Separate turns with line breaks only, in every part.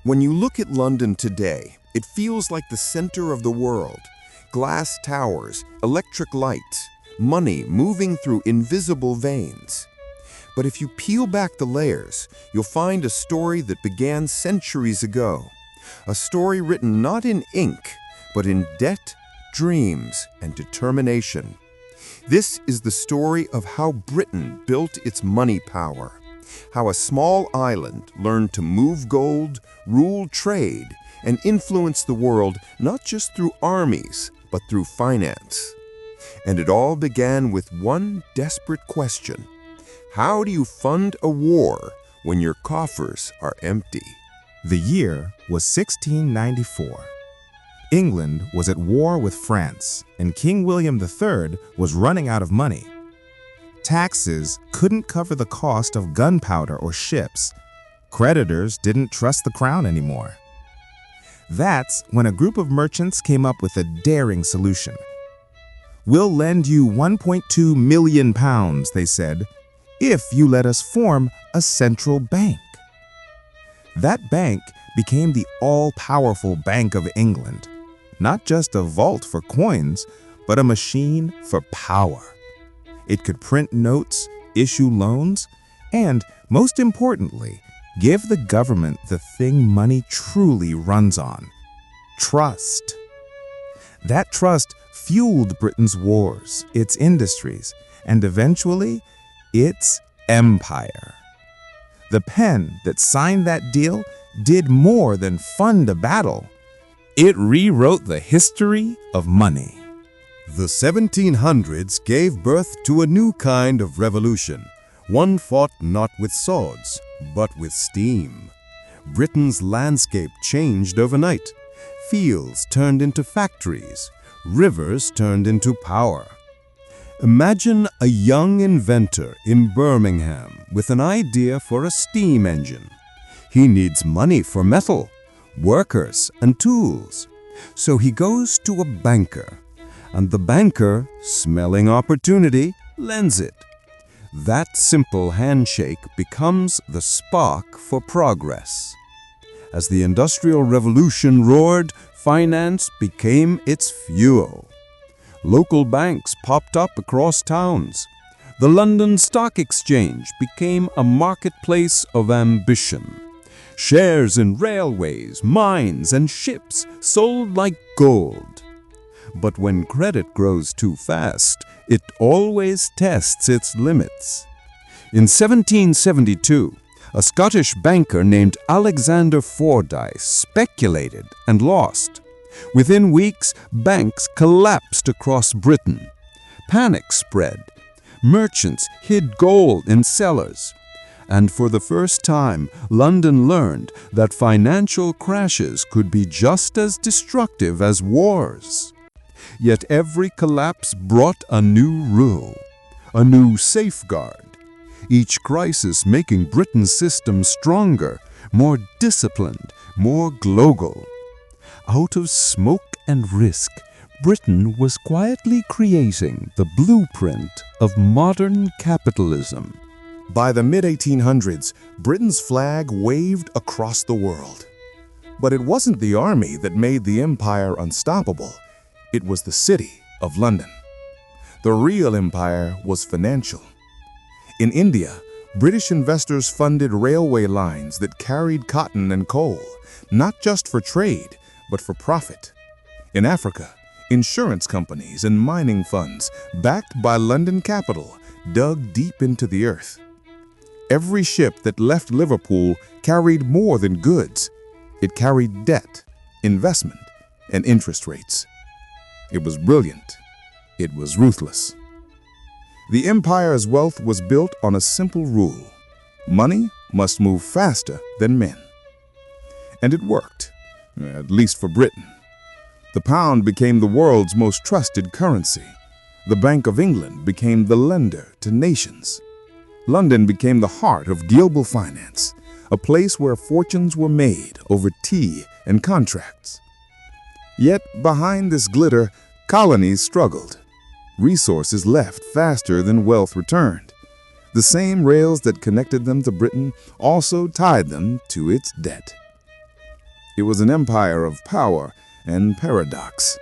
When you look at London today, it feels like the center of the world. Glass towers, electric lights, money moving through invisible veins. But if you peel back the layers, you'll find a story that began centuries ago. A story written not in ink, but in debt, dreams, and determination. This is the story of how Britain built its money power. How a small island learned to move gold, rule trade, and influence the world not just through armies, but through finance. And it all began with one desperate question. How do you fund a war when your coffers are empty?
The year was 1694. England was at war with France, and King William III was running out of money. Taxes couldn't cover the cost of gunpowder or ships. Creditors didn't trust the crown anymore. That's when a group of merchants came up with a daring solution. "We'll lend you 1.2 million pounds, they said, if you let us form a central bank. That bank became the all-powerful Bank of England, not just a vault for coins, but a machine for power. It could print notes, issue loans, and, most importantly, give the government the thing money truly runs on: trust. That trust fueled Britain's wars, its industries, and eventually, its empire. The pen that signed that deal did more than fund a battle. It rewrote the history of money.
The 1700s gave birth to a new kind of revolution, one fought not with swords, but with steam. Britain's landscape changed overnight. Fields turned into factories, rivers turned into power. Imagine a young inventor in Birmingham with an idea for a steam engine. He needs money for metal, workers, and tools. So he goes to a banker, and the banker, smelling opportunity, lends it. That simple handshake becomes the spark for progress. As the Industrial Revolution roared, finance became its fuel. Local banks popped up across towns. The London Stock Exchange became a marketplace of ambition. Shares in railways, mines, and ships sold like gold. But when credit grows too fast, it always tests its limits. In 1772, a Scottish banker named Alexander Fordyce speculated and lost. Within weeks, banks collapsed across Britain. Panic spread. Merchants hid gold in cellars. And for the first time, London learned that financial crashes could be just as destructive as wars. Yet every collapse brought a new rule, a new safeguard. Each crisis making Britain's system stronger, more disciplined, more global. Out of smoke and risk, Britain was quietly creating the blueprint of modern capitalism.
By the mid-1800s, Britain's flag waved across the world. But it wasn't the army that made the empire unstoppable. It was the city of London. The real empire was financial. In India, British investors funded railway lines that carried cotton and coal, not just for trade, but for profit. In Africa, insurance companies and mining funds, backed by London capital, dug deep into the earth. Every ship that left Liverpool carried more than goods. It carried debt, investment, and interest rates. It was brilliant. It was ruthless. The empire's wealth was built on a simple rule. Money must move faster than men. And it worked, at least for Britain. The pound became the world's most trusted currency. The Bank of England became the lender to nations. London became the heart of global finance, a place where fortunes were made over tea and contracts. Yet behind this glitter, colonies struggled. Resources left faster than wealth returned. The same rails that connected them to Britain also tied them to its debt. It was an empire of power and paradox,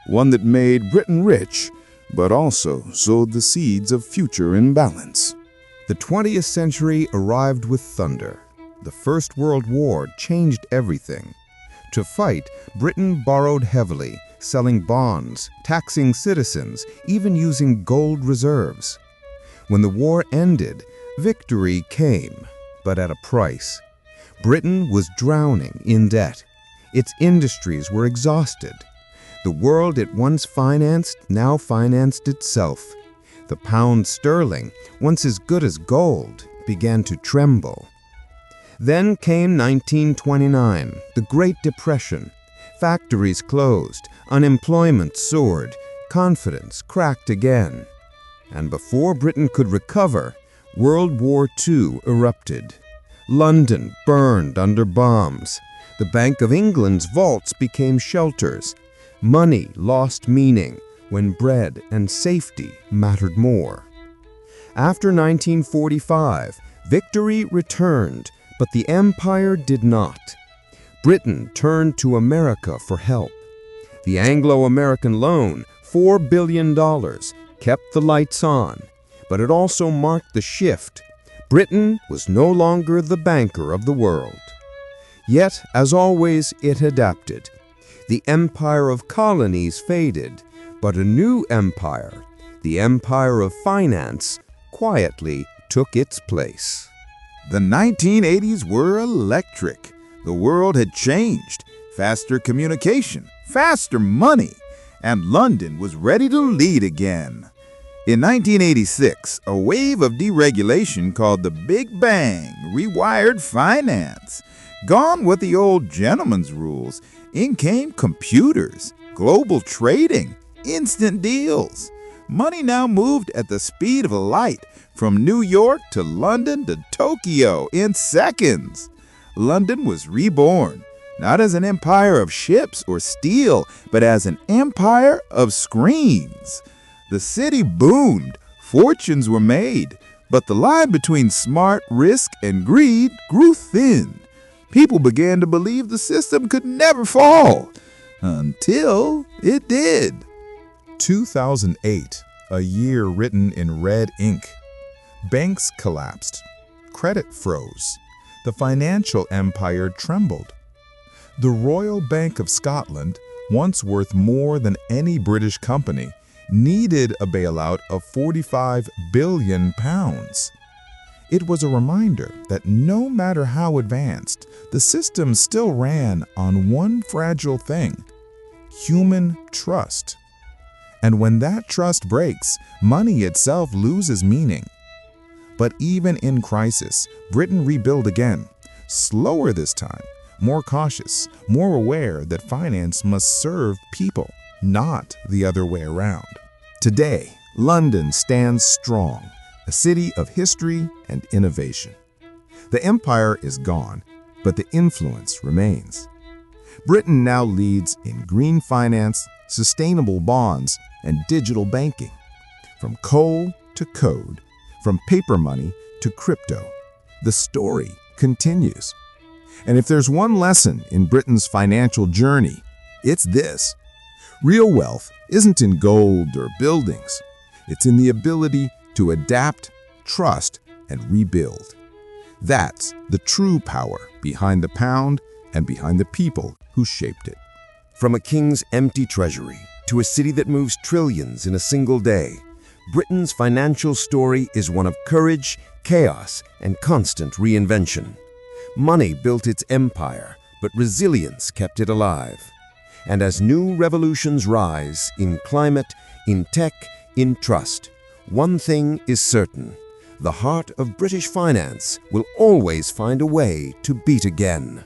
one that made Britain rich, but also sowed the seeds of future imbalance.
The 20th century arrived with thunder. The First World War changed everything. To fight, Britain borrowed heavily, selling bonds, taxing citizens, even using gold reserves. When the war ended, victory came, but at a price. Britain was drowning in debt. Its industries were exhausted. The world it once financed now financed itself. The pound sterling, once as good as gold, began to tremble. Then came 1929, the Great Depression. Factories closed, unemployment soared, confidence cracked again. And before Britain could recover, World War II erupted. London burned under bombs. The Bank of England's vaults became shelters. Money lost meaning when bread and safety mattered more. After 1945, victory returned, but the empire did not. Britain turned to America for help. The Anglo-American loan, $4 billion, kept the lights on, but it also marked the shift. Britain was no longer the banker of the world. Yet, as always, it adapted. The empire of colonies faded, but a new empire, the empire of finance, quietly took its place.
The 1980s were electric. The world had changed. Faster communication, faster money, and London was ready to lead again. In 1986, a wave of deregulation called the Big Bang rewired finance. Gone were the old gentleman's rules. In came computers, global trading, instant deals. Money now moved at the speed of light from New York to London to Tokyo in seconds. London was reborn, not as an empire of ships or steel, but as an empire of screens. The city boomed, fortunes were made, but the line between smart risk and greed grew thin. People began to believe the system could never fall, until it did.
2008, a year written in red ink. Banks collapsed. Credit froze. The financial empire trembled. The Royal Bank of Scotland, once worth more than any British company, needed a bailout of £45 billion. It was a reminder that no matter how advanced, the system still ran on one fragile thing: human trust. And when that trust breaks, money itself loses meaning. But even in crisis, Britain rebuilt again, slower this time, more cautious, more aware that finance must serve people, not the other way around. Today, London stands strong, a city of history and innovation. The empire is gone, but the influence remains. Britain now leads in green finance, sustainable bonds, and digital banking. From coal to code, from paper money to crypto, the story continues. And if there's one lesson in Britain's financial journey, it's this: real wealth isn't in gold or buildings. It's in the ability to adapt, trust, and rebuild. That's the true power behind the pound and behind the people who shaped it.
From a king's empty treasury to a city that moves trillions in a single day, Britain's financial story is one of courage, chaos, and constant reinvention. Money built its empire, but resilience kept it alive. And as new revolutions rise in climate, in tech, in trust, one thing is certain: the heart of British finance will always find a way to beat again.